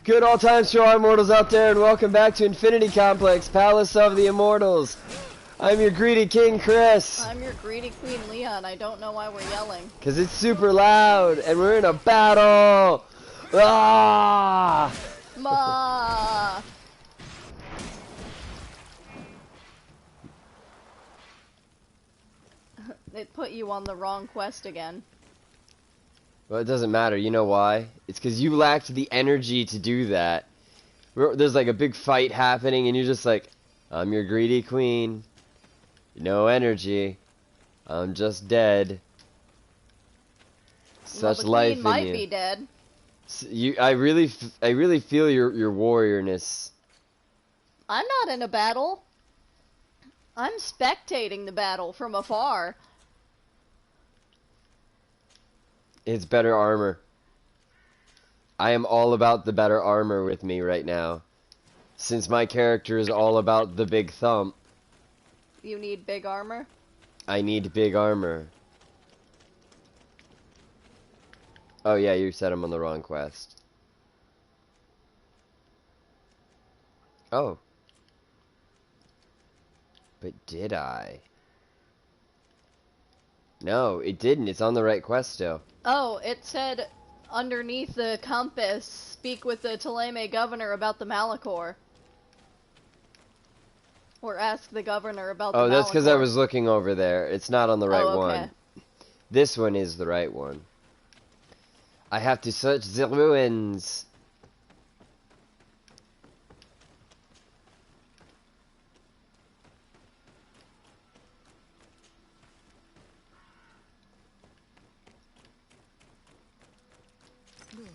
Good all times to our immortals out there, and welcome back to Infinity Complex, Palace of the Immortals. I'm your greedy king, Chris. I'm your greedy queen, Leon. I don't know why we're yelling. Because it's super loud, and we're in a battle! Ah! Ma! It put you on the wrong quest again. Well, it doesn't matter. You know why? It's because you lacked the energy to do that. There's like a big fight happening, and you're just like, I'm your greedy queen. No energy. I'm just dead. Such life in you. Might be dead. I really feel your warriorness. I'm not in a battle. I'm spectating the battle from afar. It's better armor. I am all about the better armor with me right now. Since my character is all about the big thump. You need big armor? I need big armor. Oh yeah, you said I'm on the wrong quest. Oh. But did I? No, it didn't. It's on the right quest still. Oh, it said underneath the compass, speak with the Thélème governor about the Malachor. Or ask the governor about the Malachor. Oh, that's because I was looking over there. It's not on the right okay. one. This one is the right one. I have to search the ruins. Look,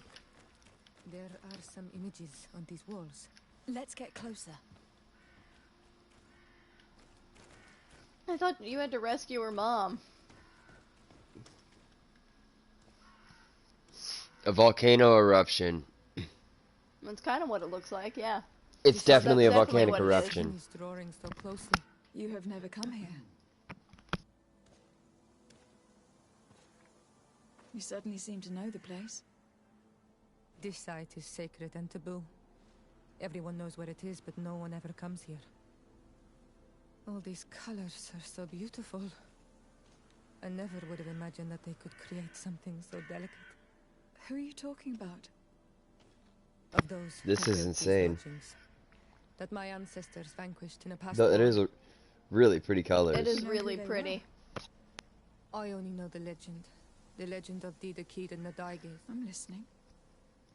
there are some images on these walls. Let's get closer. I thought you had to rescue her mom. A volcano eruption. That's kind of what it looks like, yeah. It's definitely a definitely volcanic eruption. Drawing so closely. You have never come here. You certainly seem to know the place. This site is sacred and taboo. Everyone knows where it is, but no one ever comes here. All these colors are so beautiful. I never would have imagined that they could create something so delicate. Who are you talking about? Of those This is insane. That my ancestors vanquished in a past. It is really pretty colors. It is really pretty. I only know the legend of Dida Kid and the Daiges. I'm listening.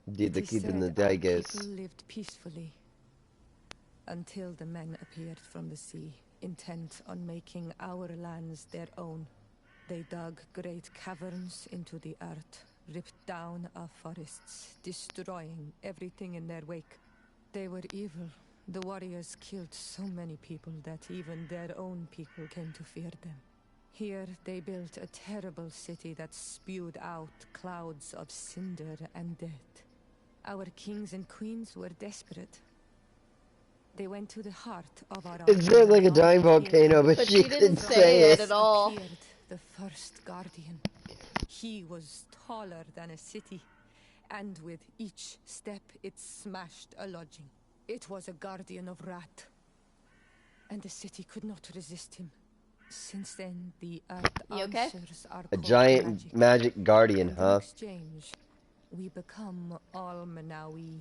Dida Kid and the Daiges. People lived peacefully until the men appeared from the sea, intent on making our lands their own. They dug great caverns into the earth, ripped down our forests, destroying everything in their wake. They were evil. The warriors killed so many people that even their own people came to fear them. Here they built a terrible city that spewed out clouds of cinder and death. Our kings and queens were desperate. They went to the heart of our... It's not like a dying volcano, but she didn't could say it at all. The first guardian. He was taller than a city, and with each step it smashed a lodging. It was a guardian of Rat, and the city could not resist him. Since then, the earth answers are a giant magic guardian, huh? In exchange, we become Almanawi,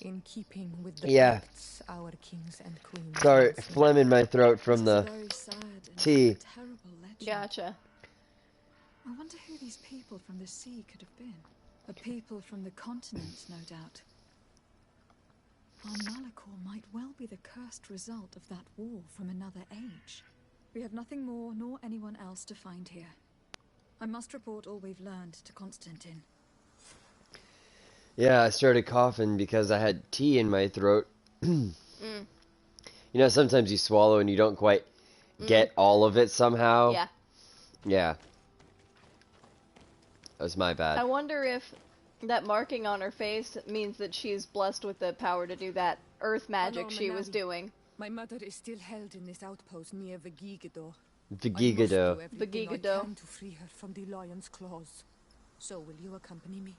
in keeping with the facts our kings and queens. Sorry, phlegm in my throat from the tea. Gotcha. I wonder who these people from the sea could have been. A people from the continent, no doubt. Our Malachor might well be the cursed result of that war from another age. We have nothing more nor anyone else to find here. I must report all we've learned to Constantine. Yeah, I started coughing because I had tea in my throat. You know, sometimes you swallow and you don't quite get all of it somehow. Yeah. Yeah. That was my bad. I wonder if that marking on her face means that she's blessed with the power to do that earth magic she was doing. My mother is still held in this outpost near Vigigado. Vigigado. Vigigado. To free her from the lion's claws. So will you accompany me?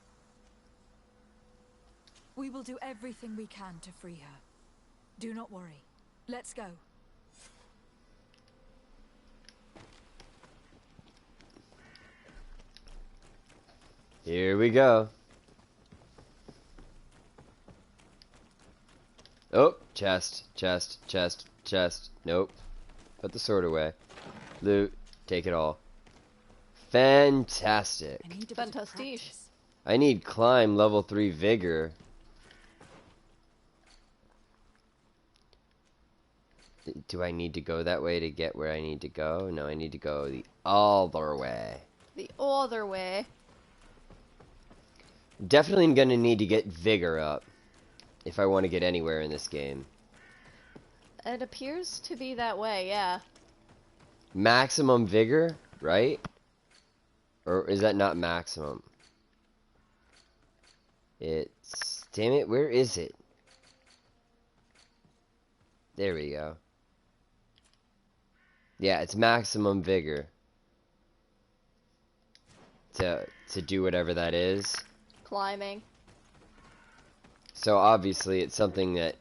We will do everything we can to free her. Do not worry. Let's go. Here we go. Oh, chest, chest, chest, chest. Nope. Put the sword away. Loot. Take it all. Fantastic. Fantastic. I need climb level 3 vigor. Do I need to go that way to get where I need to go? No, I need to go the other way. The other way. Definitely gonna need to get vigor up if I want to get anywhere in this game. It appears to be that way, yeah. Maximum vigor, right? Or is that not maximum? It's... Damn it, where is it? There we go. Yeah, it's maximum vigor. To do whatever that is. Climbing. So obviously it's something that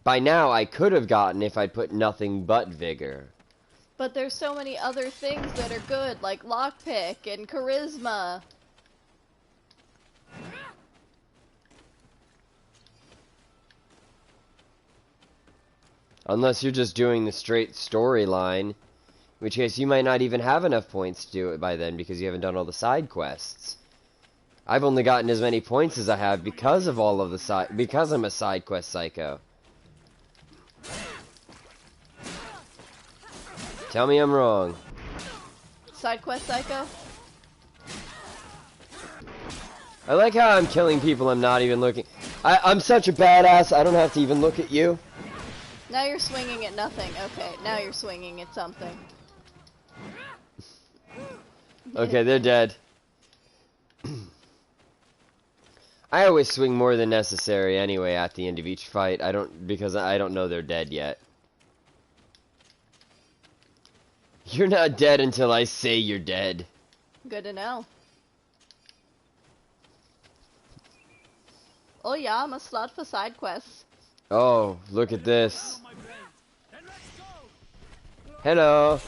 by now I could have gotten if I'd put nothing but vigor. But there's so many other things that are good, like lockpick and charisma. Unless you're just doing the straight storyline, in which case you might not even have enough points to do it by then because you haven't done all the side quests. I've only gotten as many points as I have because of all of the because I'm a side quest psycho. Tell me I'm wrong. Side quest psycho? I like how I'm killing people I'm not even looking. I'm such a badass, I don't have to even look at you. Now you're swinging at nothing. Okay, now you're swinging at something. Okay, they're dead. I always swing more than necessary anyway at the end of each fight. Because I don't know they're dead yet. You're not dead until I say you're dead. Good to know. Oh yeah, I'm a slut for side quests. Oh, look at this. Hello.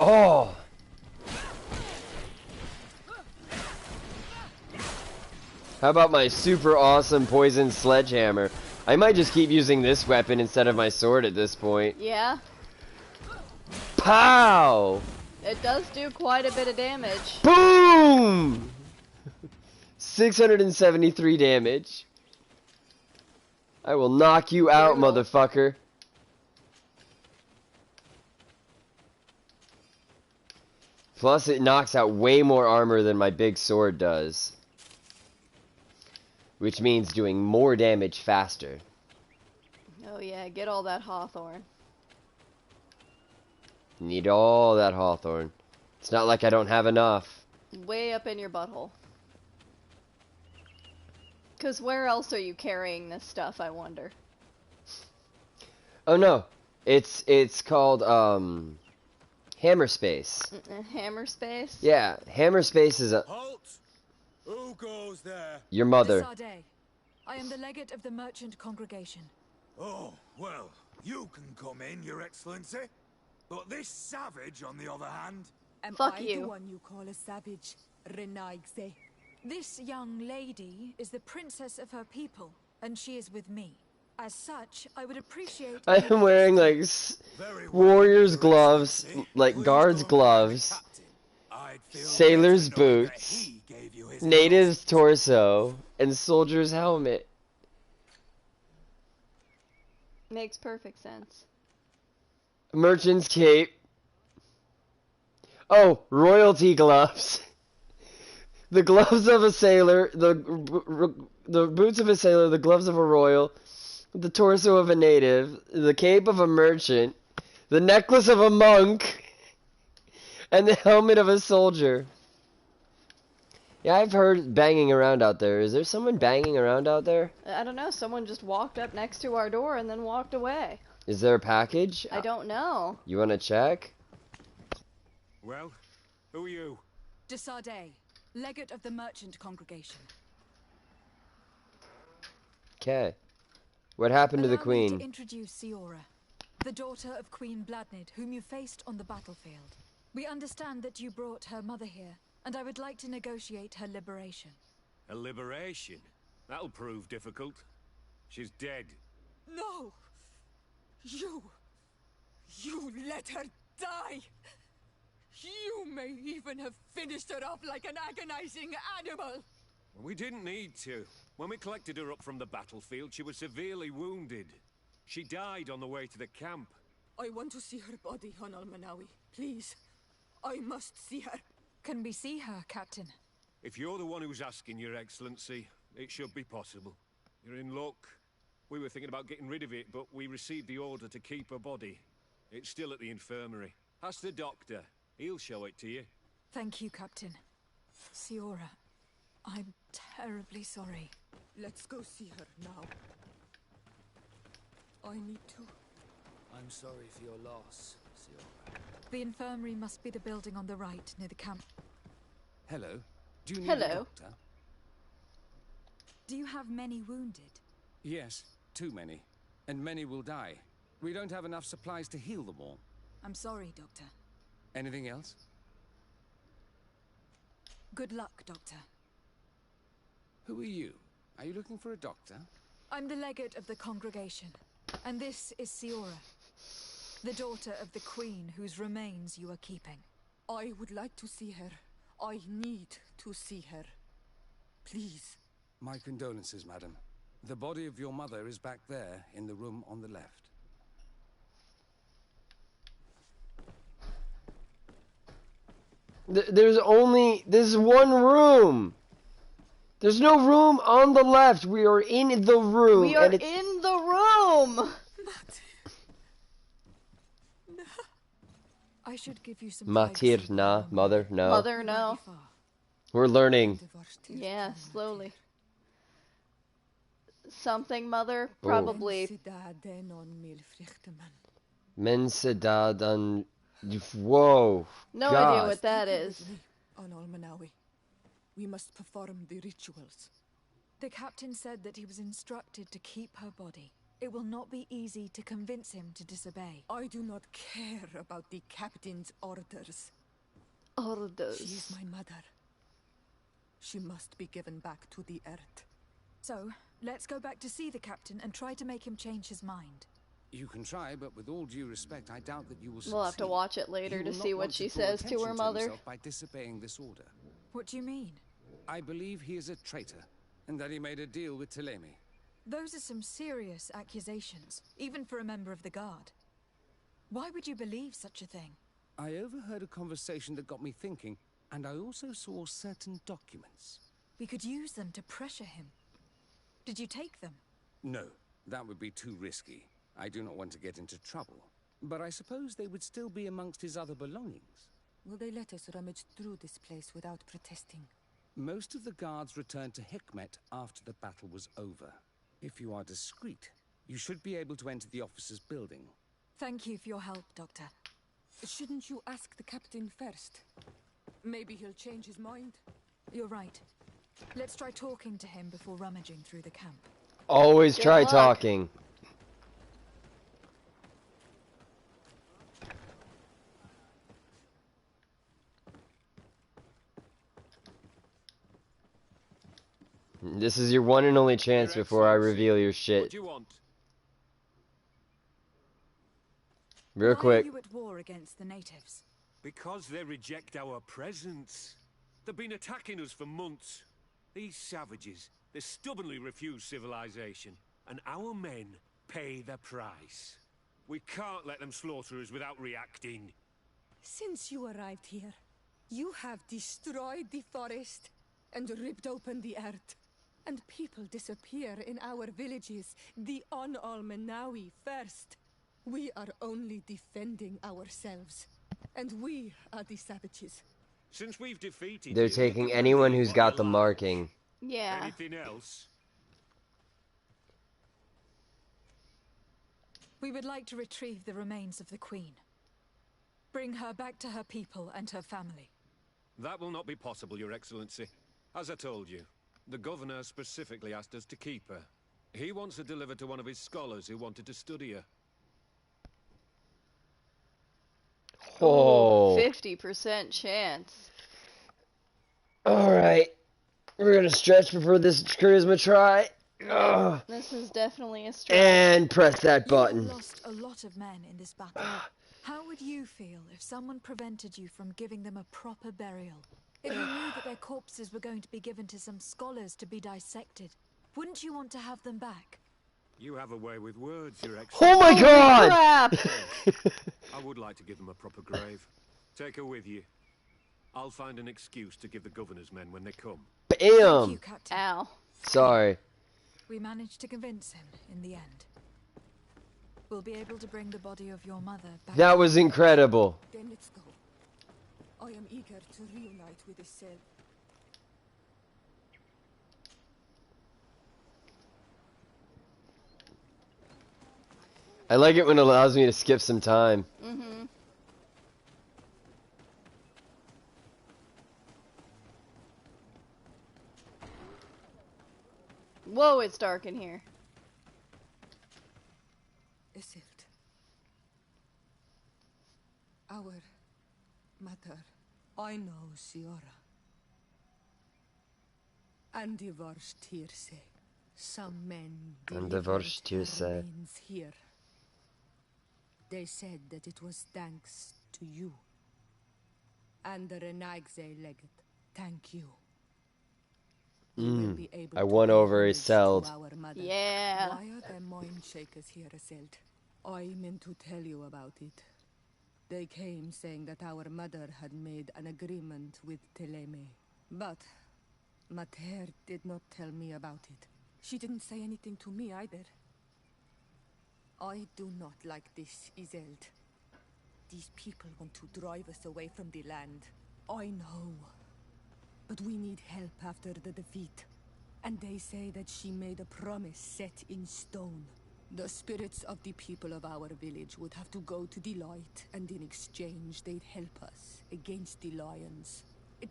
Oh. How about my super awesome poison sledgehammer? I might just keep using this weapon instead of my sword at this point. Yeah. Pow! It does do quite a bit of damage. Boom! 673 damage. I will knock you out, Brutal. motherfucker. Plus, it knocks out way more armor than my big sword does. Which means doing more damage faster. Oh yeah, get all that hawthorn. Need all that hawthorn. It's not like I don't have enough. Way up in your butthole. Cause where else are you carrying this stuff, I wonder? Oh no. It's called hammer space. Hammer space? Yeah, hammer space is a Halt! Who goes there? your mother. Desardet. I am the legate of the merchant congregation. Oh, well, you can come in, Your Excellency. But this savage, on the other hand... Am Fuck I you. the one you call a savage, Renaigse? This young lady is the princess of her people, and she is with me. As such, I would appreciate... I am wearing like Very well, warrior's Your gloves, Excellency. like Please guards don't gloves, worry, Captain. I'd feel sailor's better knowing that boots, he gave you his native's torso, and soldier's helmet. Makes perfect sense. Merchant's cape. Oh, royalty gloves. The gloves of a sailor, the boots of a sailor, the gloves of a royal, the torso of a native, the cape of a merchant, the necklace of a monk, and the helmet of a soldier. Yeah, I've heard banging around out there. Is there someone banging around out there? I don't know, someone just walked up next to our door and then walked away. Is there a package? I don't know. You want to check? Well, who are you? Desardet, legate of the merchant congregation. Okay. What happened to the Allow me queen? to introduce Siora, the daughter of Queen Bladnid, whom you faced on the battlefield. We understand that you brought her mother here, and I would like to negotiate her liberation. A liberation? That'll prove difficult. She's dead. No! You let her die! You may even have finished her off like an agonizing animal! We didn't need to. When we collected her up from the battlefield, she was severely wounded. She died on the way to the camp. I want to see her body, on Almanawi. Please. I must see her. Can we see her, Captain? If you're the one who's asking, Your Excellency, it should be possible. You're in luck. We were thinking about getting rid of it, but we received the order to keep her body. It's still at the infirmary. Ask the doctor. He'll show it to you. Thank you, Captain. Siora, I'm terribly sorry. Let's go see her now. I need to. I'm sorry for your loss, Siora. The infirmary must be the building on the right, near the camp. Hello. Do you need Hello. a doctor? Do you have many wounded? Yes, too many. And many will die. We don't have enough supplies to heal them all. I'm sorry, Doctor. Anything else? Good luck, Doctor. Who are you? Are you looking for a doctor? I'm the legate of the congregation, and this is Siora, the daughter of the queen whose remains you are keeping. I would like to see her. I need to see her. Please. My condolences, madam. The body of your mother is back there, in the room on the left. There's one room. There's no room on the left. We are in the room. We are in the room! I should give you some Matir, privacy. nah. Mother, no. Mother, no. We're learning. Yeah, slowly. Something, Mother? Probably. Mensedadan. Whoa. No God. idea what that is. On Almanawi. We must perform the rituals. The captain said that he was instructed to keep her body. It will not be easy to convince him to disobey. I do not care about the captain's orders. Orders. She is my mother. She must be given back to the earth. So, let's go back to see the captain and try to make him change his mind. You can try, but with all due respect, I doubt that you will succeed. We'll have to watch it later He to will see not what want she draw says to attention her mother. himself by disobeying this order. What do you mean? I believe he is a traitor, and that he made a deal with Telemi. Those are some serious accusations, even for a member of the guard. Why would you believe such a thing? I overheard a conversation that got me thinking, and I also saw certain documents. We could use them to pressure him. Did you take them? No, that would be too risky. I do not want to get into trouble. But I suppose they would still be amongst his other belongings. Will they let us rummage through this place without protesting? Most of the guards returned to Hikmet after the battle was over. If you are discreet, you should be able to enter the officer's building. Thank you for your help, Doctor. Shouldn't you ask the captain first? Maybe he'll change his mind. You're right. Let's try talking to him before rummaging through the camp. Always Good try luck. talking. This is your one and only chance Your before I Excellency, reveal your What shit. do you want? Real Why quick. are you at war against the natives? Because they reject our presence. They've been attacking us for months. These savages, they stubbornly refuse civilization. And our men pay the price. We can't let them slaughter us without reacting. Since you arrived here, you have destroyed the forest and ripped open the earth. And people disappear in our villages, the On-Almanawi first. We are only defending ourselves. And we are the savages. Since we've defeated They're you, taking you can anyone believe who's what got you the like. marking. Yeah. Anything else? We would like to retrieve the remains of the Queen. Bring her back to her people and her family. That will not be possible, Your Excellency. As I told you, the Governor specifically asked us to keep her. He wants her delivered to one of his scholars who wanted to study her. Oh. 50% chance. Alright. We're gonna stretch before this charisma try. Ugh. This is definitely a stretch. And press that You have button. lost a lot of men in this battle. How would you feel if someone prevented you from giving them a proper burial? If you knew that their corpses were going to be given to some scholars to be dissected, wouldn't you want to have them back? You have a way with words, Your Oh Excellency. my god! Crap! I would like to give them a proper grave. Take her with you. I'll find an excuse to give the governor's men when they come. Thank you, Bam! Captain. Ow. Sorry. We managed to convince him in the end. We'll be able to bring the body of your mother back. That was incredible. Then let's go. I am eager to reunite with the cell. I like it when it allows me to skip some time. Mm-hmm. Whoa, it's dark in here. Isildt. Our mother. I know Siora. And the Varstirse. Some men And the delivered Varstirse. her remains here. They said that it was thanks to you. And the Renagze Legate. Thank you. We will be able I to won pay over homage to Isildt. our mother. Yeah. Why are there mind shakers here, Isildt? I meant to tell you about it. They came saying that our mother had made an agreement with Teleme. But Mater did not tell me about it. She didn't say anything to me either. I do not like this, Isildt. These people want to drive us away from the land. I know. But we need help after the defeat. And they say that she made a promise set in stone. The spirits of the people of our village would have to go to the light, and in exchange they'd help us against the lions.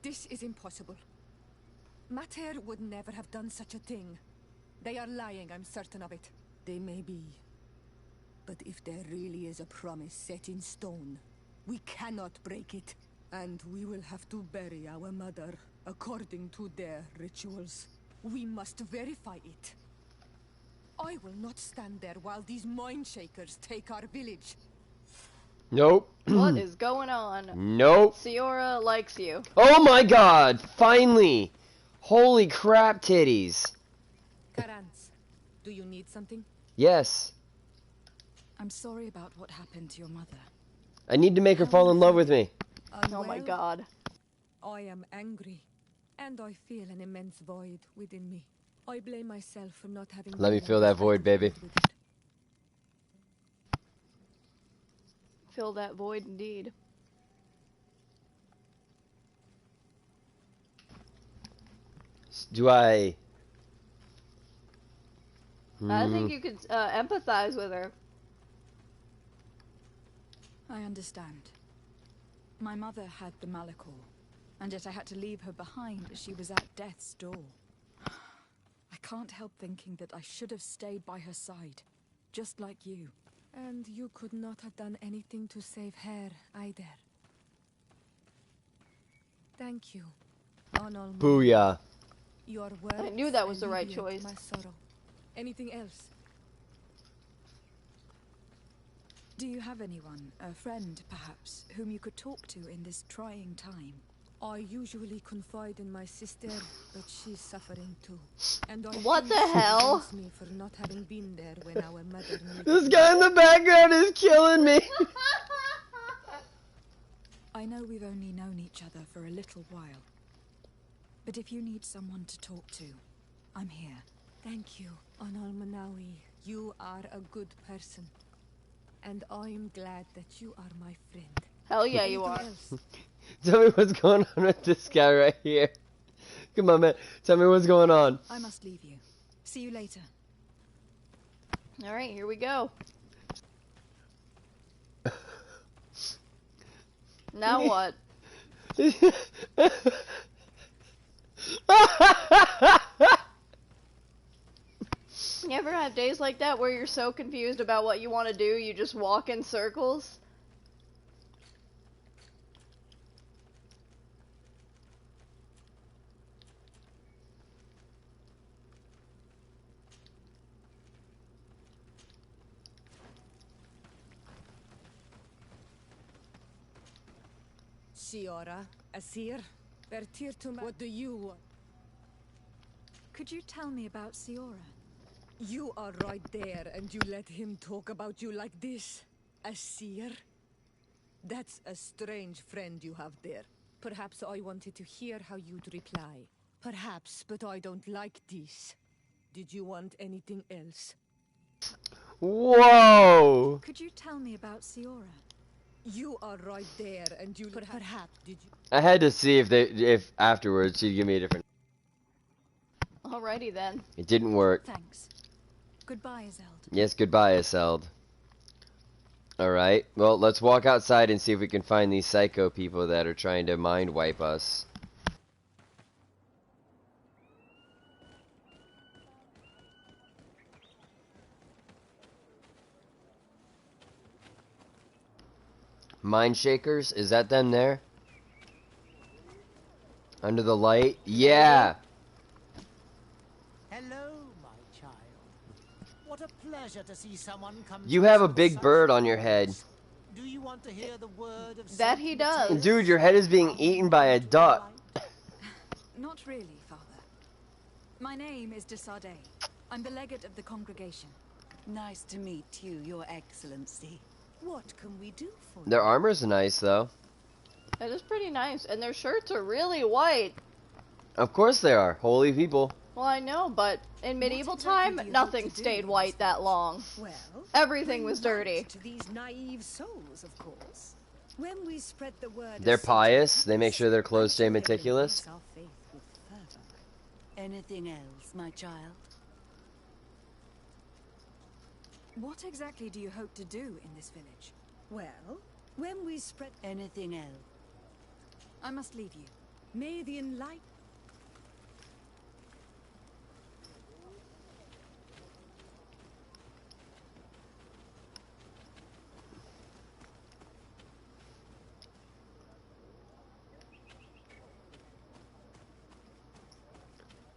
This is impossible. Mater would never have done such a thing. They are lying, I'm certain of it. They may be. But if there really is a promise set in stone, we cannot break it. And we will have to bury our mother according to their rituals. We must verify it. I will not stand there while these mind shakers take our village. Nope. What is going on? Nope. Siora likes you. Oh my god! Finally! Holy crap titties! Karans, do you need something? Yes. I'm sorry about what happened to your mother. I need to make her fall in love with me. Oh my Unwell? god. I am angry, and I feel an immense void within me. I blame myself for not having. Let me been fill on the that void, baby. battlefield with her. Fill that void indeed. Do I... I think you could empathize with her. I understand. My mother had the Malachor, and yet I had to leave her behind as she was at death's door. I can't help thinking that I should have stayed by her side, just like you. And you could not have done anything to save her either. Thank you. On all Booyah. your words I knew that was the right alleviate choice. my sorrow. Anything else? Do you have anyone, a friend perhaps, whom you could talk to in this trying time? I usually confide in my sister, but she's suffering too. And I What think the she hell? blames me for not having been there when our mother needed This me. guy in the background is killing me! I know we've only known each other for a little while, but if you need someone to talk to, I'm here. Thank you, Anal Manawi. You are a good person. And I'm glad that you are my friend. Hell yeah, you Anything are. else? Tell me what's going on with this guy right here. Come on, man. Tell me what's going on. I must leave you. See you later. Alright, here we go. Now what? You ever have days like that where you're so confused about what you want to do, you just walk in circles? Siora, Asir, Vertirtum, what do you want? Could you tell me about Siora? You are right there, and you let him talk about you like this? Asir? That's a strange friend you have there. Perhaps I wanted to hear how you'd reply. Perhaps, but I don't like this. Did you want anything else? Whoa! Could you tell me about Siora? You are right there, and you perhaps did you? I had to see if afterwards she'd give me a different. Alrighty then. It didn't work. Thanks. Goodbye, Zeld. Yes, goodbye, Iseld. Alright, well, let's walk outside and see if we can find these psycho people that are trying to mind wipe us. Mind shakers? Is that them there? Under the light? Yeah! Hello, my child. What a pleasure to see someone come. You to have us a with big such bird on your head. words. Do you want to hear the word of That he does. Dude, your head is being eaten by a duck. Not really, Father. My name is de Sardet. I'm the legate of the congregation. Nice to meet you, Your Excellency. What can we do for Their you? armor's nice, though. That is pretty nice. And their shirts are really white. Of course they are. Holy people. Well, I know, but in medieval exactly time, do you nothing hope to do stayed in white this that long. Well, Everything bring was light dirty. to these naive souls, of course. When we spread the word, of They're Satan's pious. They make peace, sure their clothes I'm stay sure they will meticulous. embrace our faith with fervor. Anything else, my child? What exactly do you hope to do in this village? Well, when we spread, Anything else? I must leave you. may the enlightenment.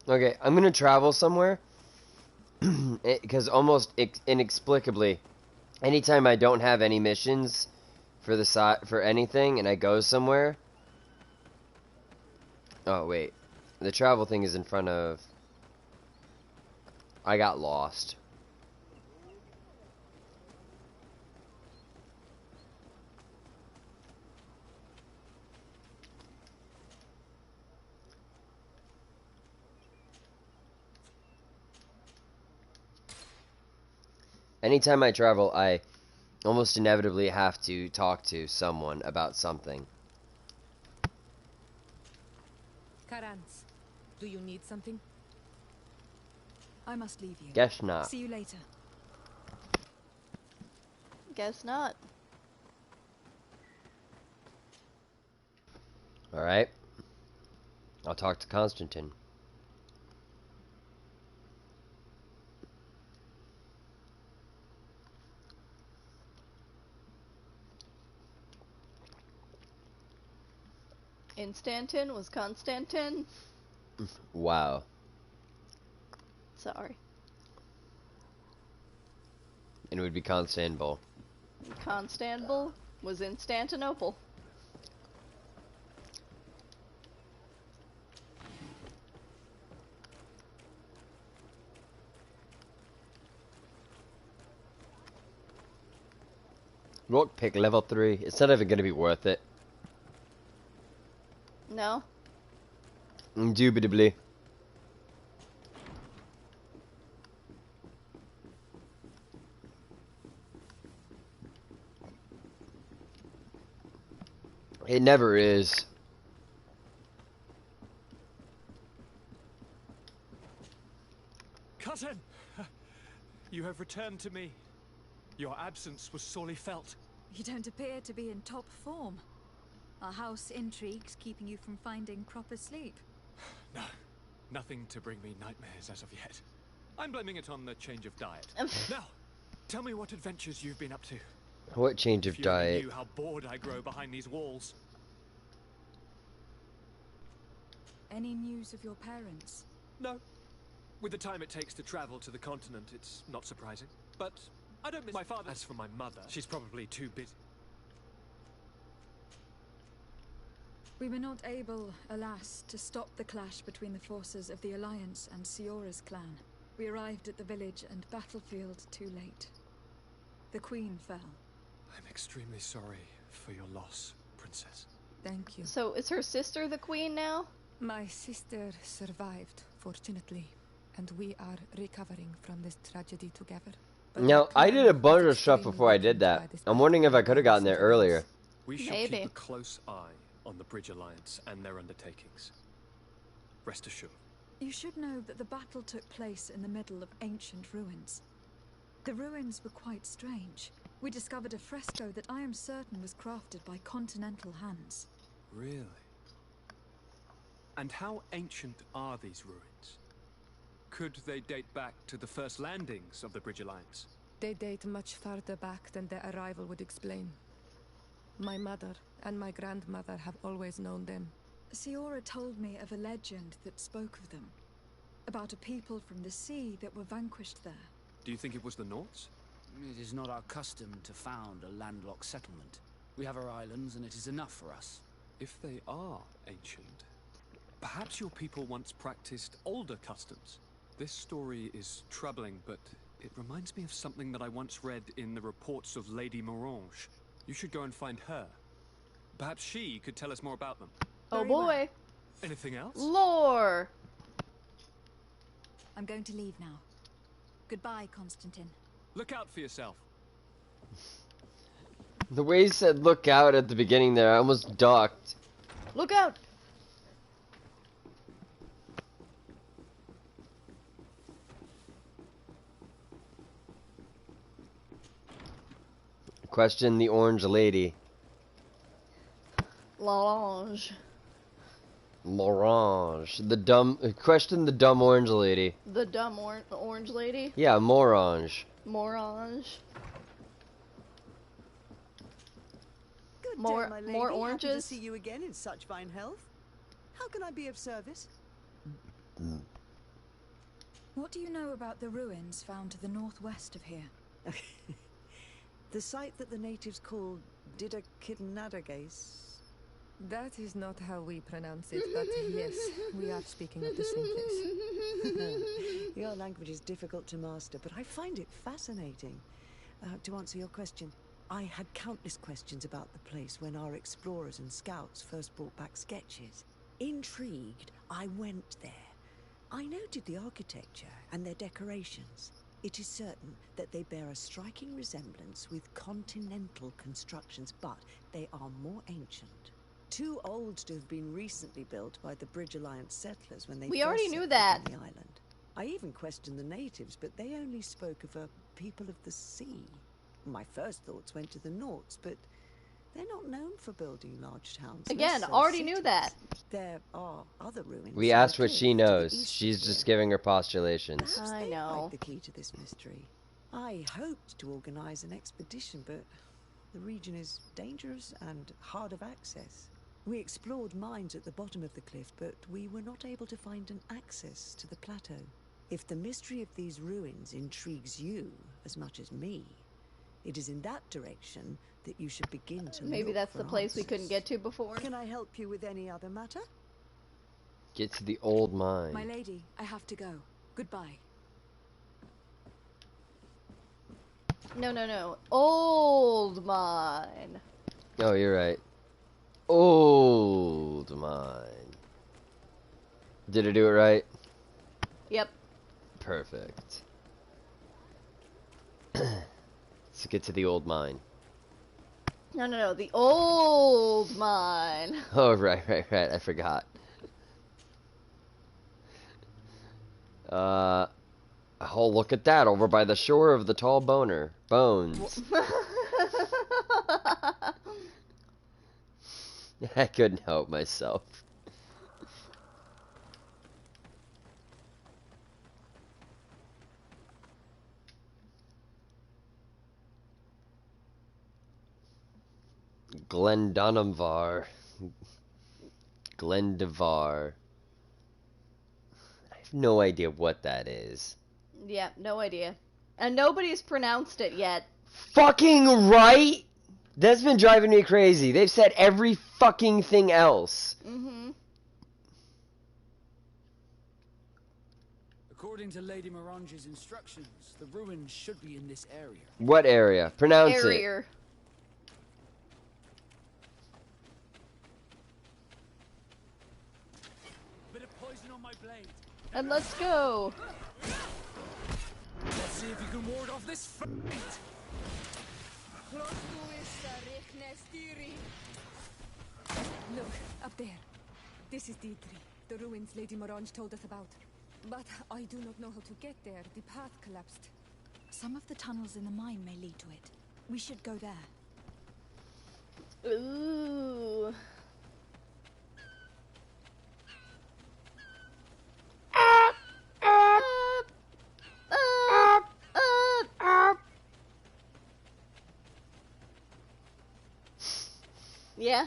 Okay, I'm gonna travel somewhere. Because almost inexplicably, anytime I don't have any missions for the for anything and I go somewhere. Oh, wait. The travel thing is in front of... I got lost. Anytime I travel, I almost inevitably have to talk to someone about something. Karans, do you need something? I must leave you. Guess not. See you later. Guess not. Alright. I'll talk to Constantine. Instantin was Constantin. Wow. Sorry. And it would be Constantinople. Constantinople was Instantinople. Lockpick level 3. It's not even going to be worth it. No? Indubitably. It never is. Cousin! You have returned to me. Your absence was sorely felt. You don't appear to be in top form. Are house intrigues keeping you from finding proper sleep? No, nothing to bring me nightmares as of yet. I'm blaming it on the change of diet. Now, tell me what adventures you've been up to. What change of If you only diet? knew how bored I grow behind these walls. Any news of your parents? No. With the time it takes to travel to the continent, it's not surprising. But I don't miss my father. As for my mother, she's probably too busy. We were not able, alas, to stop the clash between the forces of the Alliance and Siora's clan. We arrived at the village and battlefield too late. The Queen fell. I'm extremely sorry for your loss, Princess. Thank you. So is her sister the queen now? My sister survived, fortunately, and we are recovering from this tragedy together. But Now, my I did a clan bunch was of stuff extremely before I did weakened by that. this I'm wondering if I battle could have gotten there recent events. earlier. We shall Maybe. keep a close eye on the Bridge Alliance and their undertakings. Rest assured. You should know that the battle took place in the middle of ancient ruins. The ruins were quite strange. We discovered a fresco that I am certain was crafted by continental hands. Really? And how ancient are these ruins? Could they date back to the first landings of the Bridge Alliance? They date much farther back than their arrival would explain. My mother and my grandmother have always known them. Siora told me of a legend that spoke of them. About a people from the sea that were vanquished there. Do you think it was the Nauts? It is not our custom to found a landlocked settlement. We have our islands, and it is enough for us. If they are ancient, perhaps your people once practiced older customs. This story is troubling, but it reminds me of something that I once read in the reports of Lady Morange. You should go and find her. Perhaps she could tell us more about them. Oh Very boy. well. Anything else? Lore. I'm going to leave now. Goodbye, Constantine. Look out for yourself. The way he said look out at the beginning there, I almost ducked. Look out. Question the orange lady. L'Orange. Morange. The dumb. Question the dumb orange lady. The dumb orange lady. Yeah, Morange. Morange. Good More- day, my lady. more Happy to oranges? see you again in such fine health. How can I be of service? What do you know about the ruins found to the northwest of here? The site that the natives call Didakidnadagase. That is not how we pronounce it, but yes, we are speaking of the same place. Your language is difficult to master, but I find it fascinating. To answer your question, I had countless questions about the place when our explorers and scouts first brought back sketches. Intrigued, I went there. I noted the architecture and their decorations. It is certain that they bear a striking resemblance with continental constructions, but they are more ancient. Too old to have been recently built by the Bridge Alliance settlers when they We first already set knew foot that. on the island. I even questioned the natives, but they only spoke of a people of the sea. My first thoughts went to the Nauts, but they're not known for building large towns. Again, less so already knew cities. that. There are other ruins. We on the asked what cliff she to the knows. east of She's here. just giving her postulations. Perhaps I they know. hide the key to this mystery. I hoped to organize an expedition, but the region is dangerous and hard of access. We explored mines at the bottom of the cliff, but we were not able to find an access to the plateau. If the mystery of these ruins intrigues you as much as me, it is in that direction that you should begin to Maybe look that's for the place we couldn't answers. get to before. Can I help you with any other matter? Get to the old My mine. lady, I have to go. Goodbye. No, no, no. Old mine. Oh, you're right. Old mine. Did I do it right? Yep. Perfect. Let's get to the old mine. No, no, no. The old mine. Oh, right. I forgot. Oh, look at that, over by the shore of the tall bones. I couldn't help myself. Glendonvar. Glendivar. I have no idea what that is. Yeah, no idea. And nobody's pronounced it yet. Fucking right? That's been driving me crazy. They've said every fucking thing else. Mm-hmm. According to Lady Morange's instructions, the ruins should be in this area. What area? Pronounce it. Area. Bit of poison on my blade. And let's go. Let's see if you can ward off this fight. Look, up there. This is Deidre, the ruins Lady Morange told us about. But I do not know how to get there. The path collapsed. Some of the tunnels in the mine may lead to it. We should go there. Ooh. Yeah?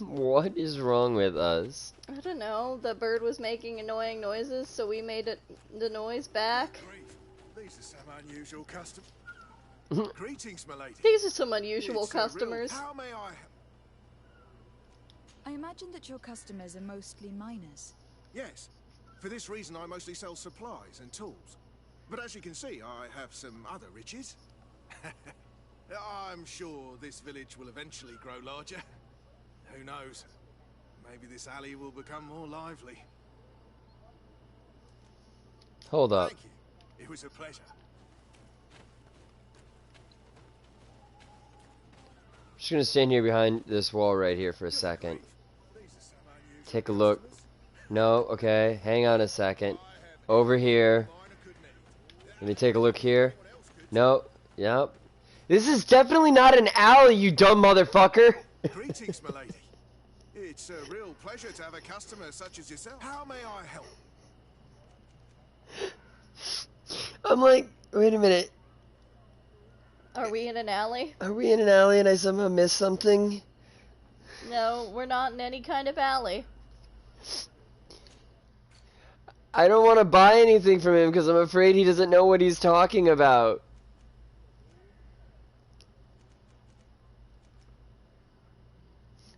What is wrong with us? I don't know. The bird was making annoying noises, so we made the noise back. These are some unusual customers. Greetings, my lady. These are some unusual It's, customers. How may I... I imagine that your customers are mostly miners. Yes. For this reason, I mostly sell supplies and tools. But as you can see, I have some other riches. I'm sure this village will eventually grow larger. Who knows? Maybe this alley will become more lively. Hold up. Thank you. It was a pleasure. I'm just gonna stand here behind this wall right here for a second. Take a look. No, okay. Hang on a second. Over here. Let me take a look here. No. Yep. This is definitely not an alley, you dumb motherfucker. Greetings, my lady. It's a real pleasure to have a customer such as yourself. How may I help? I'm like, wait a minute. Are we in an alley? Are we in an alley and I somehow missed something? No, we're not in any kind of alley. I don't want to buy anything from him because I'm afraid he doesn't know what he's talking about.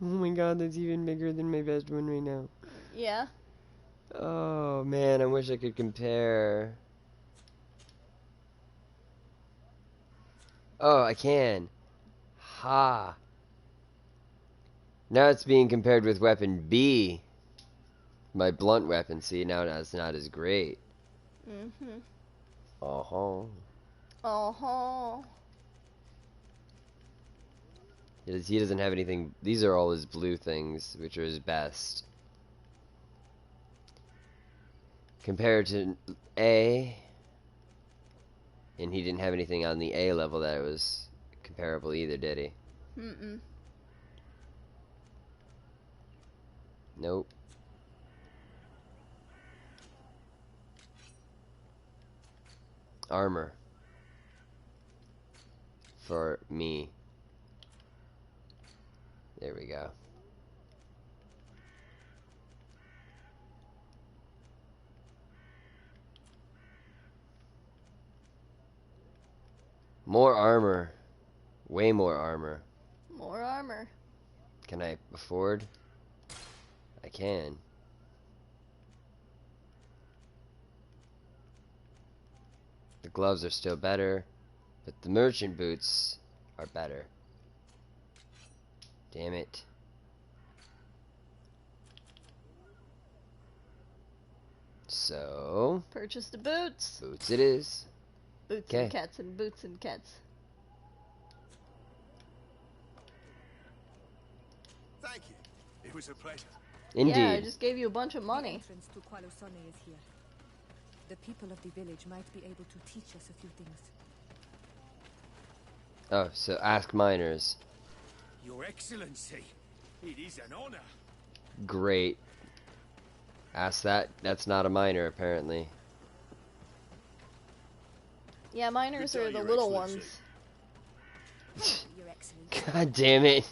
Oh my god, that's even bigger than my best one right now. Yeah. Oh man, I wish I could compare. Oh, I can. Ha. Now it's being compared with weapon B. My blunt weapon, see, now that's not as great. Mm-hmm. Uh-huh. Uh-huh. He doesn't have anything. These are all his blue things, which are his best. Compared to A, and he didn't have anything on the A level that was comparable either, did he? Mm-mm. Nope. Armor. For me. There we go. More armor. Way more armor. More armor. Can I afford? I can. The gloves are still better, but the merchant boots are better. Damn it. So... Purchase the boots. Boots it is. Boots and cats and boots and cats. Thank you. It was a pleasure. Indeed. Yeah, I just gave you a bunch of money. The entrance to Qualosone is here. The people of the village might be able to teach us a few things. Oh, so ask miners. Your Excellency, it is an honor. Great. Ask that. That's not a miner, apparently. Yeah, miners are the little ones. God damn it.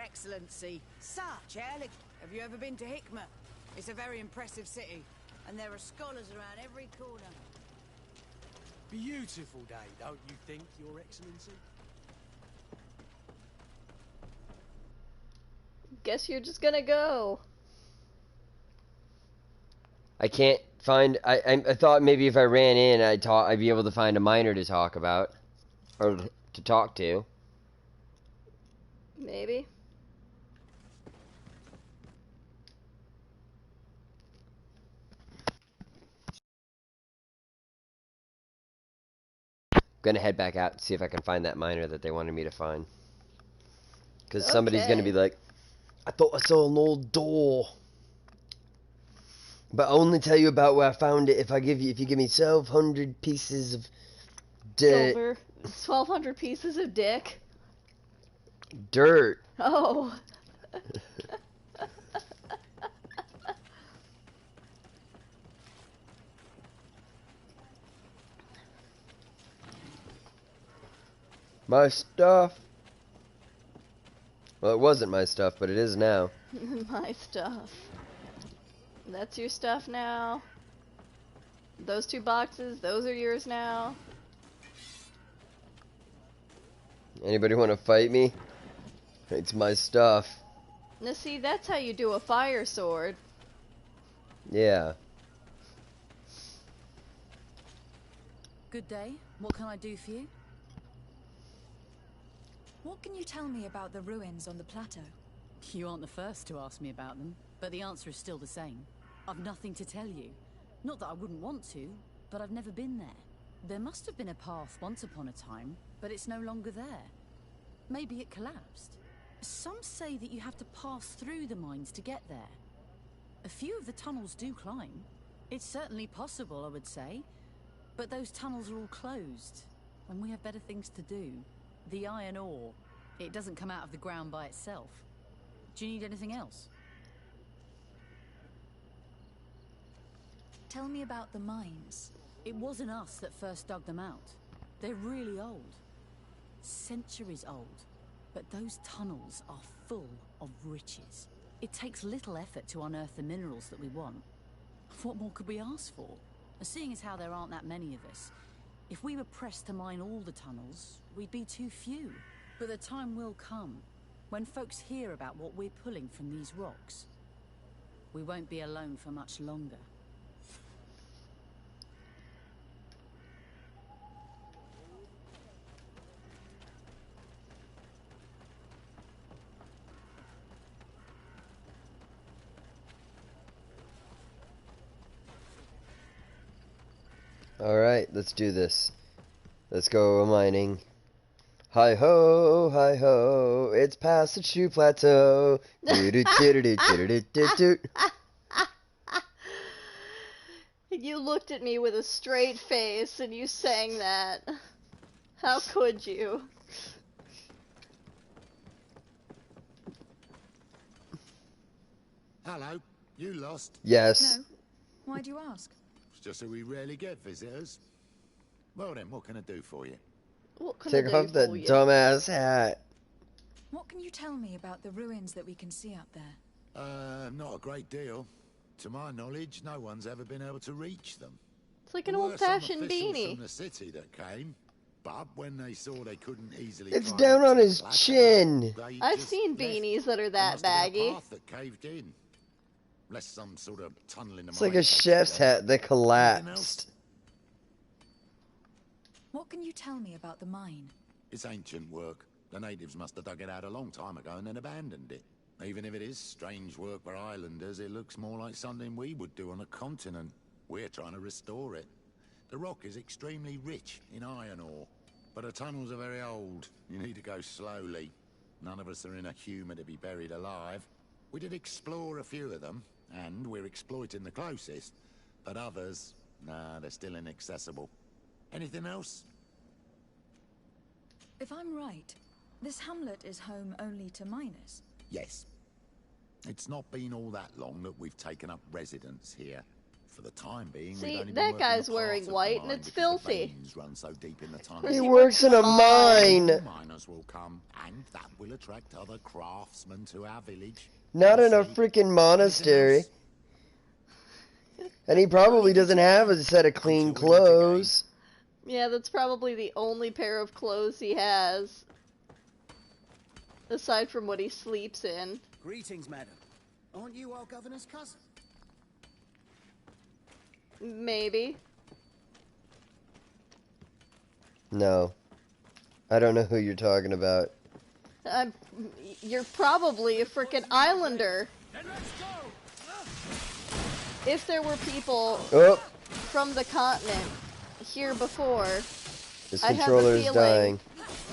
Excellency. Such elegant. Have you ever been to Hikmet? It's a very impressive city, and there are scholars around every corner. Beautiful day, don't you think, Your Excellency? Guess you're just gonna go. I can't find. I thought maybe if I ran in, I'd be able to find a miner to talk about, or to talk to. Maybe. I'm gonna head back out and see if I can find that miner that they wanted me to find. Because somebody's gonna be like, I thought I saw an old door. But I'll only tell you about where I found it if you give me 1,200 pieces of dirt. Silver. 1,200 pieces of dick. Dirt. Oh. My stuff. Well, it wasn't my stuff, but it is now. My stuff. That's your stuff now. Those 2 boxes, those are yours now. Anybody want to fight me? It's my stuff. Now see, that's how you do a fire sword. Yeah. Good day. What can I do for you? What can you tell me about the ruins on the plateau? You aren't the first to ask me about them, but the answer is still the same. I've nothing to tell you. Not that I wouldn't want to, but I've never been there. There must have been a path once upon a time, but it's no longer there. Maybe it collapsed. Some say that you have to pass through the mines to get there. A few of the tunnels do climb. It's certainly possible, I would say. But those tunnels are all closed, and we have better things to do. The iron ore, it doesn't come out of the ground by itself. Do you need anything else? Tell me about the mines. It wasn't us that first dug them out. They're really old. Centuries old. But those tunnels are full of riches. It takes little effort to unearth the minerals that we want. What more could we ask for? Seeing as how there aren't that many of us, if we were pressed to mine all the tunnels, we'd be too few. But the time will come when folks hear about what we're pulling from these rocks. We won't be alone for much longer. Alright, let's do this. Let's go mining. Hi ho, it's past the true plateau. You looked at me with a straight face and you sang that. How could you? Hello, you lost? Yes. No. Why do you ask? It's just that we rarely get visitors. Well then, what can I do for you? What can Take I do off that for you? dumbass hat. What can you tell me about the ruins that we can see up there? Not a great deal. To my knowledge, no one's ever been able to reach them. It's like an There were some old-fashioned officials beanie. from the city that came, but when they saw they couldn't easily It's climb down up on to the his plateau, chin. they I've just seen left. beanies that are There that must have been a baggy. path that caved in. Unless some sort of tunnel in the It's like a mines chef's there. hat that Anything collapsed. else? What can you tell me about the mine? It's ancient work. The natives must have dug it out a long time ago and then abandoned it. Even if it is strange work for islanders, it looks more like something we would do on a continent. We're trying to restore it. The rock is extremely rich in iron ore, but the tunnels are very old. You need to go slowly. None of us are in a humour to be buried alive. We did explore a few of them, and we're exploiting the closest. But others, nah, they're still inaccessible. Anything else? If I'm right, this hamlet is home only to miners. Yes. It's not been all that long that we've taken up residence here. For the time being, See, we've only been that working guy's a part wearing of the white mine and it's because the filthy. veins run so deep in the tunnel. He works in a mine. More miners will come, and that will attract other craftsmen to our village. Not You in a see? freaking monastery. And he probably doesn't have a set of clean clothes. Yeah, that's probably the only pair of clothes he has. Aside from what he sleeps in. Greetings, madam. Aren't you our governor's cousin? Maybe. No. I don't know who you're talking about. You're probably a frickin' islander. If there were people from the continent here before, This I have controller a is feeling dying.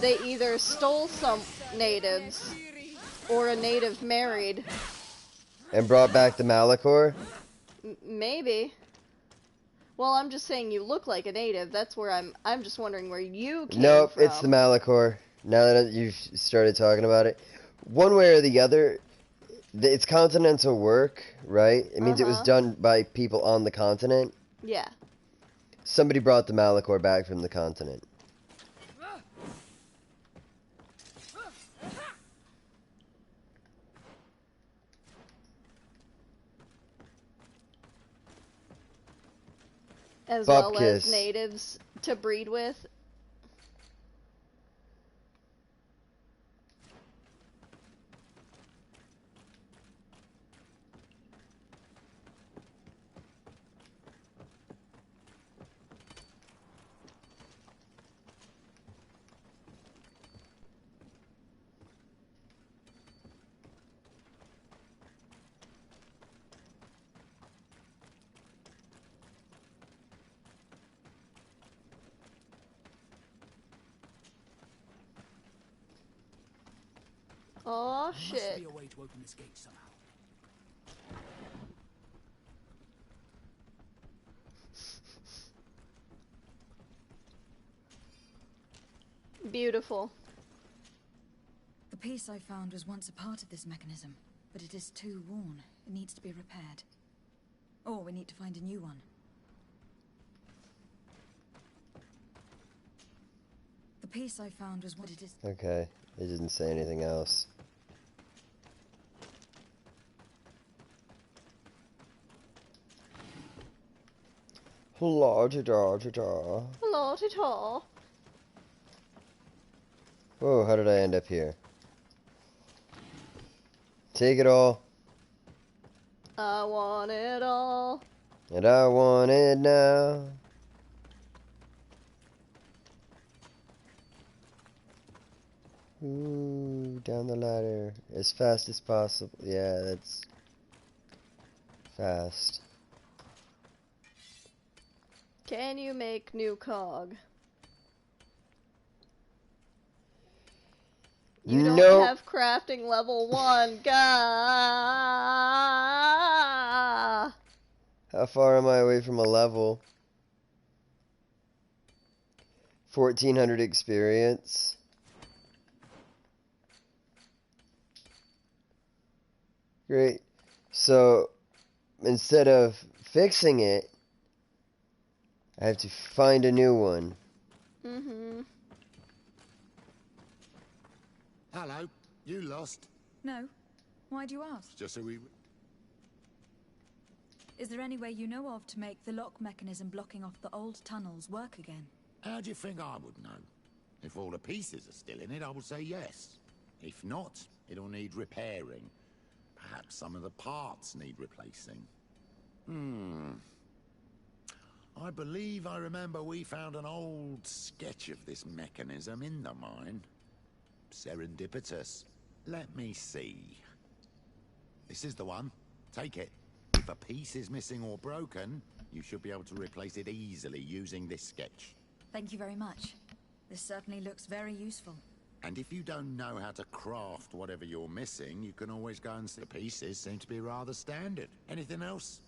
they either stole some natives or a native married. And brought back the Malachor? Maybe. Well, I'm just saying you look like a native. That's where I'm just wondering where you came Nope, from. it's the Malachor. Now that you've started talking about it. One way or the other, it's continental work, right? It means it was done by people on the continent. Yeah. Somebody brought the Malachor back from the continent. As well Bupkis. as natives to breed with. Oh shit. Must be a way to open this gate somehow. Beautiful. The piece I found was once a part of this mechanism, but it is too worn. It needs to be repaired. Or we need to find a new one. The piece I found was what it is. Okay, it didn't say anything else. La-da-da-da-da. La-di-da. Whoa, how did I end up here? Take it all. I want it all. And I want it now. Ooh, down the ladder. As fast as possible. Yeah, that's fast. Can you make new cog? You don't have crafting level 1. Gah! How far am I away from a level? 1400 experience. Great. So, instead of fixing it, I have to find a new one. Mm-hmm. Hello, you lost. No. Why do you ask? Just so we... Is there any way you know of to make the lock mechanism blocking off the old tunnels work again? How do you think I would know? If all the pieces are still in it, I would say yes. If not, it'll need repairing. Perhaps some of the parts need replacing. I believe I remember we found an old sketch of this mechanism in the mine. Serendipitous. Let me see. This is the one. Take it. If a piece is missing or broken, you should be able to replace it easily using this sketch. Thank you very much. This certainly looks very useful. And if you don't know how to craft whatever you're missing, you can always go and see. The pieces seem to be rather standard. Anything else?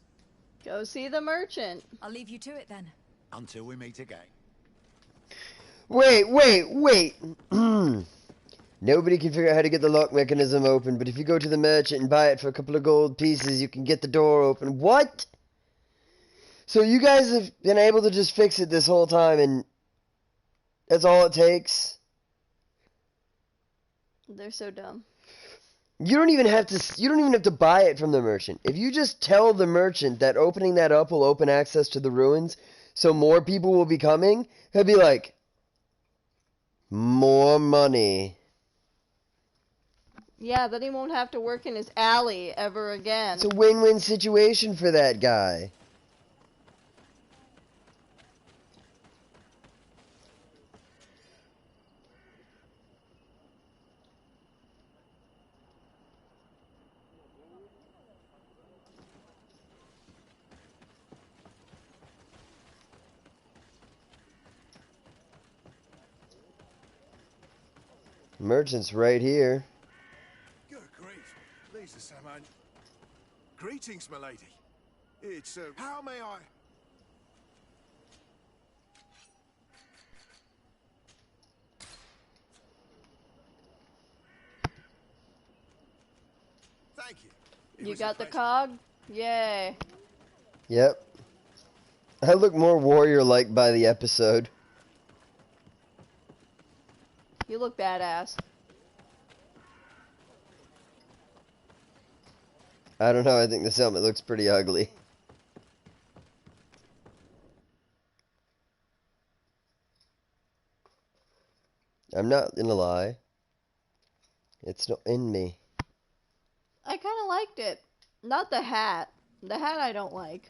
Go see the merchant. I'll leave you to it then. Until we meet again. Wait. Nobody can figure out how to get the lock mechanism open, but if you go to the merchant and buy it for a couple of gold pieces, you can get the door open. What? So you guys have been able to just fix it this whole time, and that's all it takes? They're so dumb. You don't even have to buy it from the merchant. If you just tell the merchant that opening that up will open access to the ruins, so more people will be coming, he'll be like, more money. Yeah, then he won't have to work in his alley ever again. It's a win-win situation for that guy. Merchant's right here. Good grief. These are some Greetings, my lady. It's, how may I... Thank you. You got the cog? Yay. Yep. I look more warrior-like by the episode. You look badass. I don't know, I think this helmet looks pretty ugly. I'm not gonna lie. It's not in me. I kind of liked it. Not the hat. The hat I don't like.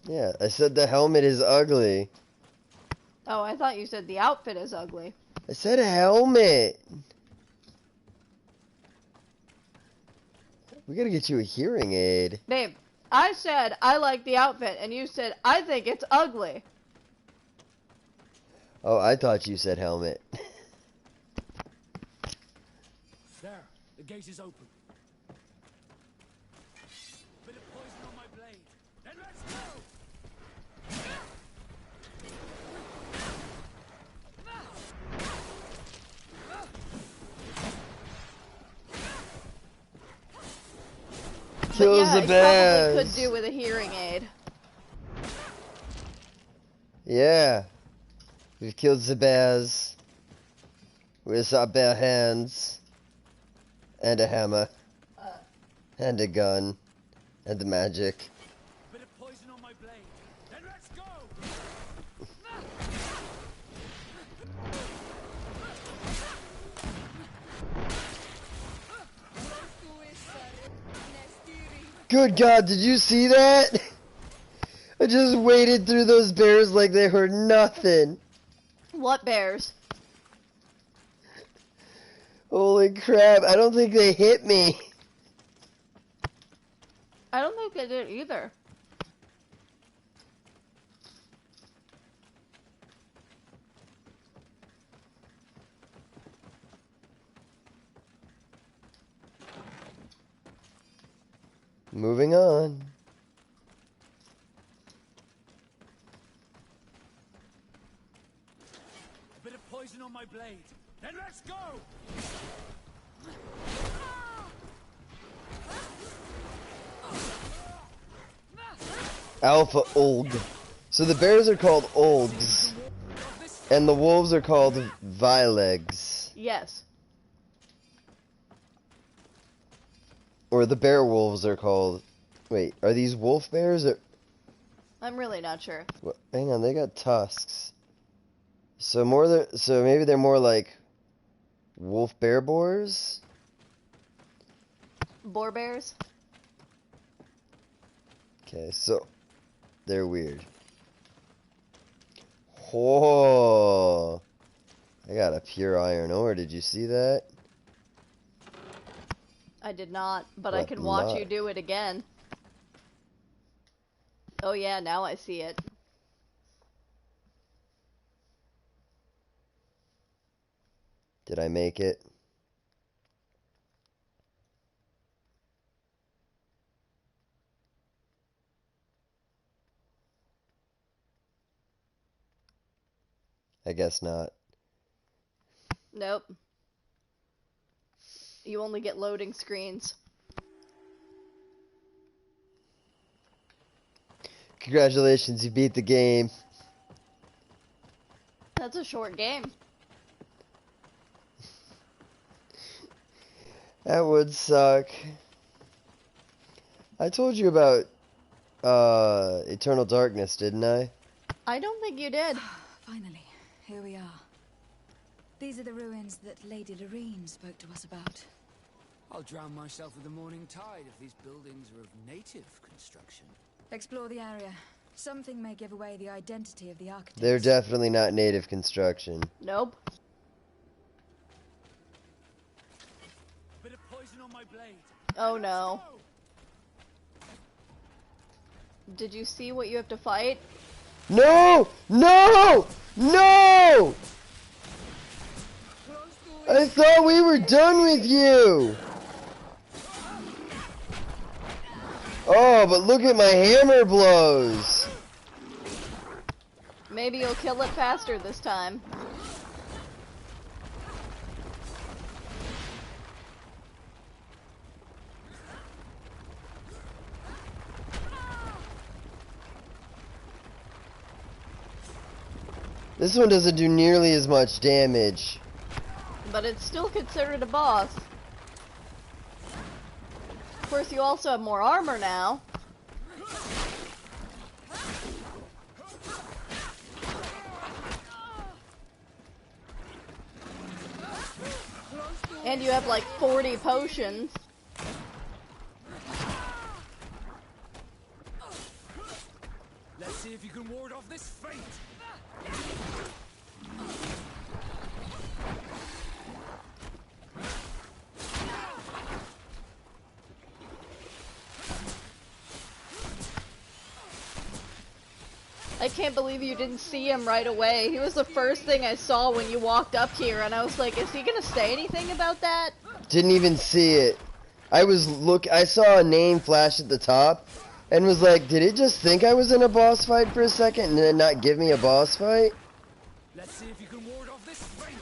Yeah, I said the helmet is ugly. Oh, I thought you said the outfit is ugly. I said a helmet. We gotta get you a hearing aid. Babe, I said I like the outfit, and you said I think it's ugly. Oh, I thought you said helmet. There, the gate is open. Bit of poison on my blade. Then let's go! Kills the bears. Probably could do with a hearing aid. Yeah. We've killed the bears with our bare hands. And a hammer. And a gun. And the magic. Bit of poison on my blade. Then let's go! Good God, did you see that? I just waded through those bears like they were nothing. What bears? Holy crap, I don't think they hit me. I don't think they did either. Moving on. Bit of poison on my blade. Then let's go! Alpha Olg. So the bears are called Olgs. And the wolves are called Vilegs. Yes. Or the bear wolves are called... Wait, are these wolf bears? Or... I'm really not sure. What? Hang on, they got tusks. So maybe they're more like wolf bear boars? Boar bears? Okay, so they're weird. Oh, I got a pure iron ore. Did you see that? I did not, but I can watch you do it again. Oh yeah, now I see it. Did I make it? I guess not. Nope. You only get loading screens. Congratulations, you beat the game. That's a short game. That would suck. I told you about Eternal Darkness, didn't I? I don't think you did. Finally, here we are. These are the ruins that Lady Lorene spoke to us about. I'll drown myself with the morning tide if these buildings are of native construction. Explore the area. Something may give away the identity of the architects. They're definitely not native construction. Nope. Bit of poison on my blade. Oh no. Did you see what you have to fight? No! No! No! I thought we were done with you! Oh, but look at my hammer blows! Maybe you'll kill it faster this time. This one doesn't do nearly as much damage. But it's still considered a boss. Of course, you also have more armor now. And you have like 40 potions. Let's see if you can ward off this fate. I can't believe you didn't see him right away. He was the first thing I saw when you walked up here, and I was like, is he gonna say anything about that? Didn't even see it. I saw a name flash at the top, and was like, did it just think I was in a boss fight for a second, and then not give me a boss fight? Let's see if you can ward off this fate.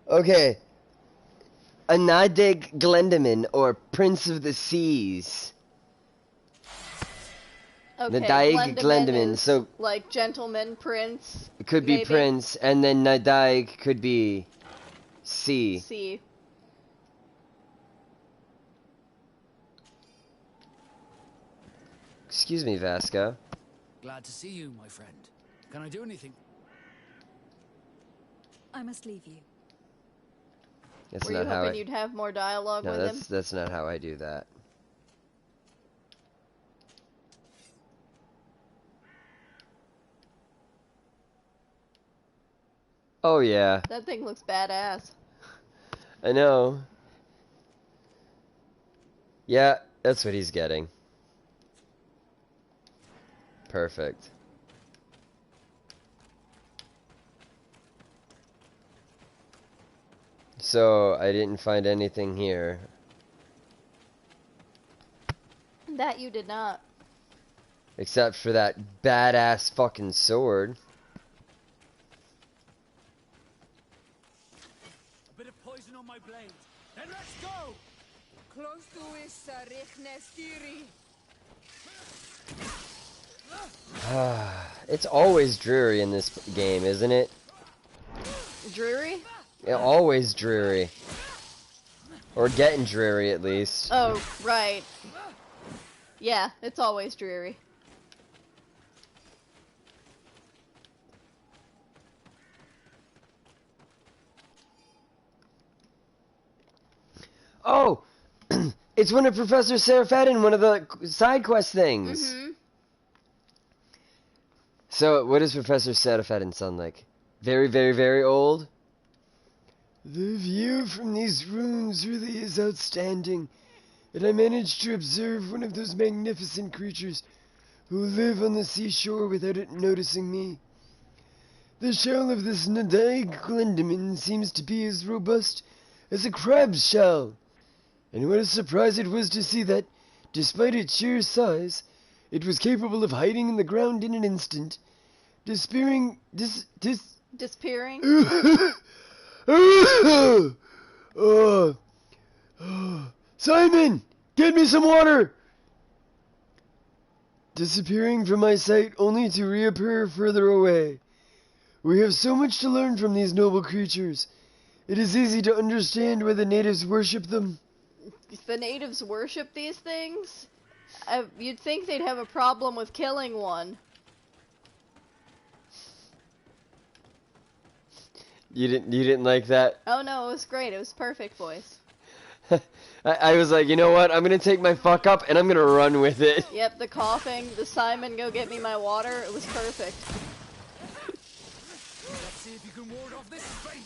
Okay. Anadig Glendaman, or Prince of the Seas. Okay, Nadaig Glendaman, is so like gentleman, prince. it could be maybe. Prince, and then Nadaig could be Sea. Sea. Excuse me, Vasco. Glad to see you, my friend. Can I do anything? I must leave you. That's Were not you how hoping you'd have more dialogue with him? that's not how I do that. Oh yeah. That thing looks badass. I know. Yeah, that's what he's getting. Perfect. So, I didn't find anything here. That you did not. Except for that badass fucking sword. A bit of poison on my blade. Then let's go! Close to is It's always dreary in this game, isn't it? Dreary? Yeah, always dreary. Or getting dreary, at least. Oh, right. Yeah, it's always dreary. Oh! It's one of Professor Seraphadin, one of the side quest things. Mm-hmm. So, what does Professor Seraphadin sound like? Very, very, very old? The view from these rooms really is outstanding, and I managed to observe one of those magnificent creatures who live on the seashore without it noticing me. The shell of this Nadaig Glendaman seems to be as robust as a crab's shell, and what a surprise it was to see that, despite its sheer size, it was capable of hiding in the ground in an instant, disappearing. Disappearing? Simon, get me some water! Disappearing from my sight only to reappear further away. We have so much to learn from these noble creatures. It is easy to understand why the natives worship them. The natives worship these things? You'd think they'd have a problem with killing one. You didn't like that? Oh no, it was great. It was perfect, boys. I was like, you know what? I'm gonna take my fuck up and I'm gonna run with it. Yep, the coughing, the Simon, go get me my water. It was perfect. Let's see if you can ward off this fate.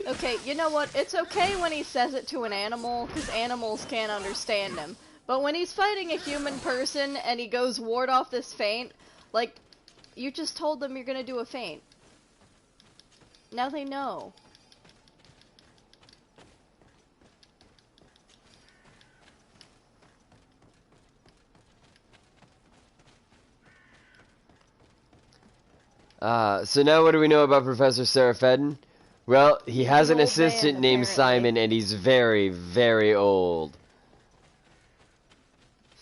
Okay, you know what? It's okay when he says it to an animal, because animals can't understand him. But when he's fighting a human person and he goes, ward off this feint, like, you just told them you're gonna do a feint. Now they know. So now what do we know about Professor Serafedin? Well, he has an old assistant man, named apparently. Simon, and he's very, very old.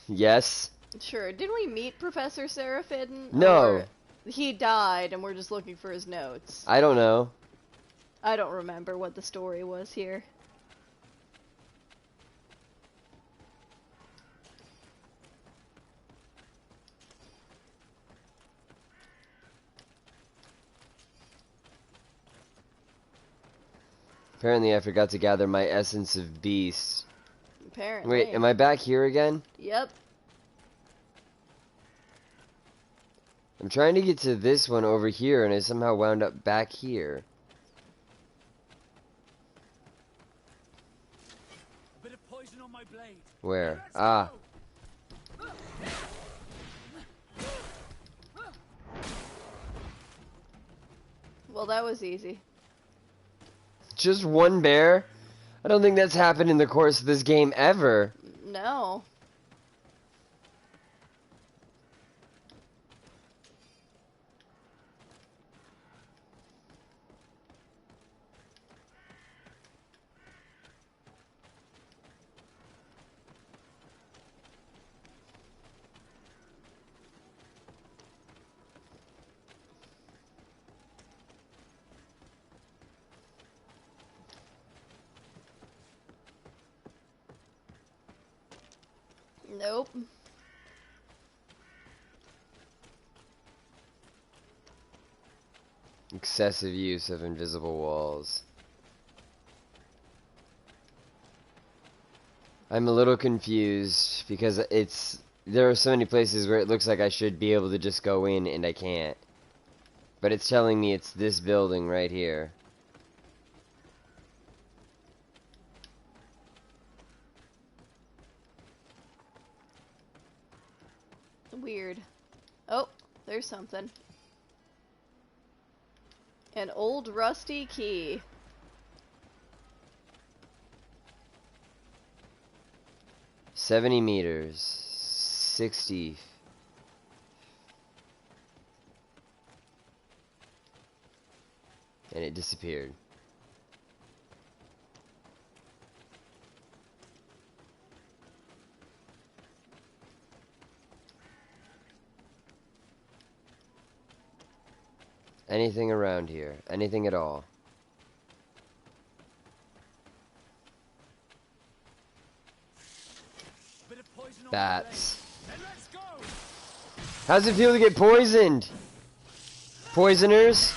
Yes? Sure. Didn't we meet Professor Serafidin? No. Or he died and we're just looking for his notes. I don't know. I don't remember what the story was here. Apparently I forgot to gather my essence of beast. Apparently. Wait, am I back here again? Yep. I'm trying to get to this one over here, and I somehow wound up back here. A bit of poison on my blade. Where? Ah. Well, that was easy. Just one bear? I don't think that's happened in the course of this game ever. No. Nope. Excessive use of invisible walls. I'm a little confused because there are so many places where it looks like I should be able to just go in and I can't. But it's telling me it's this building right here. Weird. Oh, there's something. An old rusty key. $70 meters. 60. And it disappeared. Anything around here? Anything at all? Bats. How's it feel to get poisoned? Poisoners?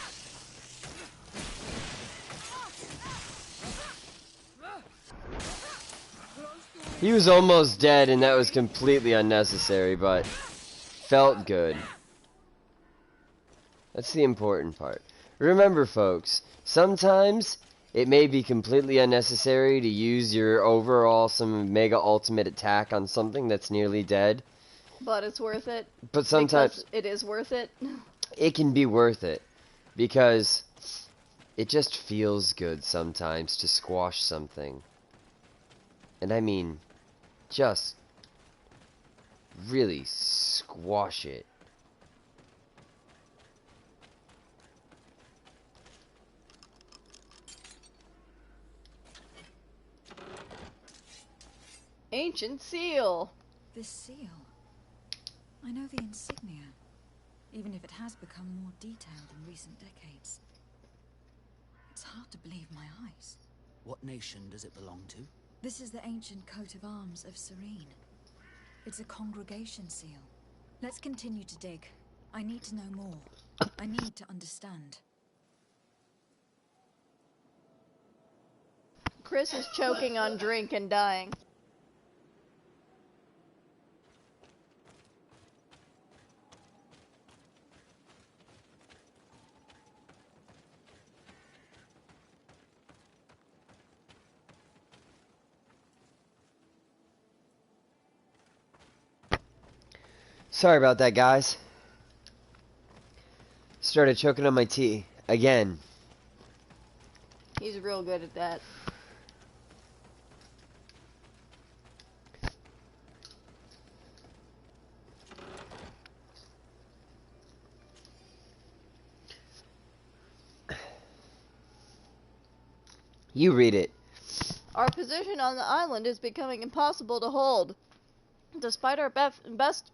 He was almost dead and that was completely unnecessary, but felt good. That's the important part. Remember, folks, sometimes it may be completely unnecessary to use your overall some mega ultimate attack on something that's nearly dead. But it's worth it. But sometimes because it is worth it. it can be worth it because it just feels good sometimes to squash something. And I mean, just really squash it. Ancient seal. This seal. I know the insignia, even if it has become more detailed in recent decades. It's hard to believe my eyes. What nation does it belong to? This is the ancient coat of arms of Serene. It's a congregation seal. Let's continue to dig. I need to know more. I need to understand. Chris is choking on drink and dying. Sorry about that, guys. Started choking on my tea. Again. He's real good at that. You read it. Our position on the island is becoming impossible to hold. Despite our best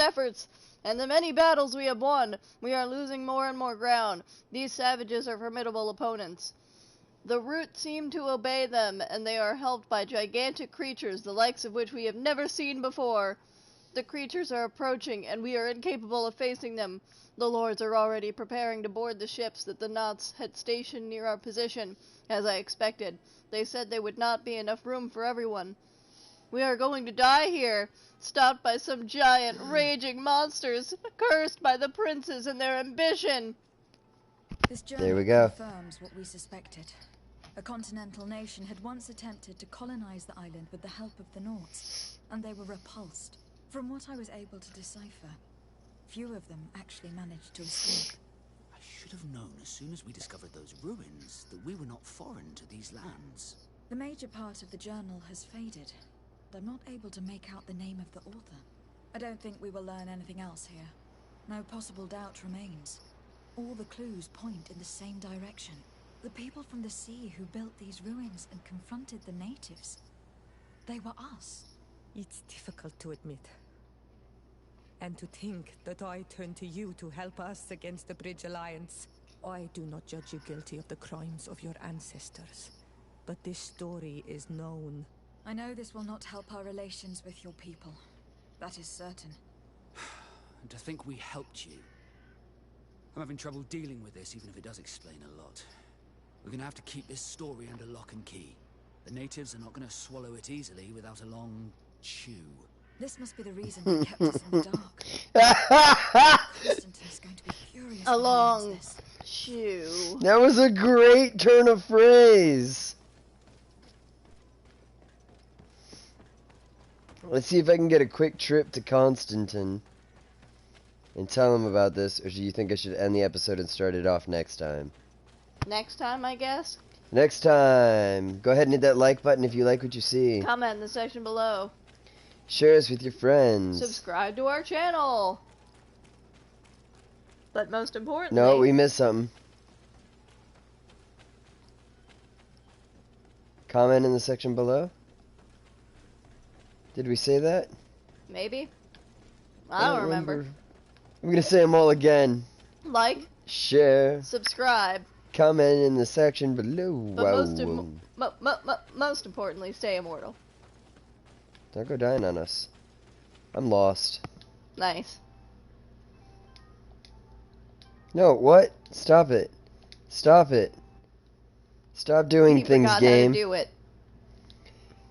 efforts and the many battles we have won, we are losing more and more ground. These savages are formidable opponents. The roots seem to obey them, and they are helped by gigantic creatures, the likes of which we have never seen before. The creatures are approaching, and we are incapable of facing them. The lords are already preparing to board the ships that the Knots had stationed near our position, as I expected. They said there would not be enough room for everyone. We are going to die here, stopped by some giant, raging monsters, cursed by the princes and their ambition. This There we journey go. confirms what we suspected. A continental nation had once attempted to colonize the island with the help of the Nords, and they were repulsed. From what I was able to decipher, few of them actually managed to escape. I should have known as soon as we discovered those ruins that we were not foreign to these lands. The major part of the journal has faded. I'm not able to make out the name of the author. I don't think we will learn anything else here. No possible doubt remains. All the clues point in the same direction. The people from the sea who built these ruins and confronted the natives. They were us. It's difficult to admit. And to think that I turn to you to help us against the Bridge Alliance. I do not judge you guilty of the crimes of your ancestors. But this story is known. I know this will not help our relations with your people. That is certain. And to think we helped you. I'm having trouble dealing with this, even if it does explain a lot. We're gonna have to keep this story under lock and key. The natives are not gonna swallow it easily without a long chew. This must be the reason they kept us in the dark. Constantine's going to be furious A when he long learns this. chew. That was a great turn of phrase. Let's see if I can get a quick trip to Constantine and tell him about this, or do you think I should end the episode and start it off next time? Next time, I guess. Next time. Go ahead and hit that like button if you like what you see. Comment in the section below. Share us with your friends. Subscribe to our channel. But most importantly... No, we missed something. Comment in the section below. Did we say that? Maybe. I don't remember. I'm gonna say them all again. Like. Share. Subscribe. Comment in the section below. But most importantly, stay immortal. Don't go dying on us. I'm lost. Nice. No, what? Stop it. Stop it. Stop doing things, forgot game. how to do it.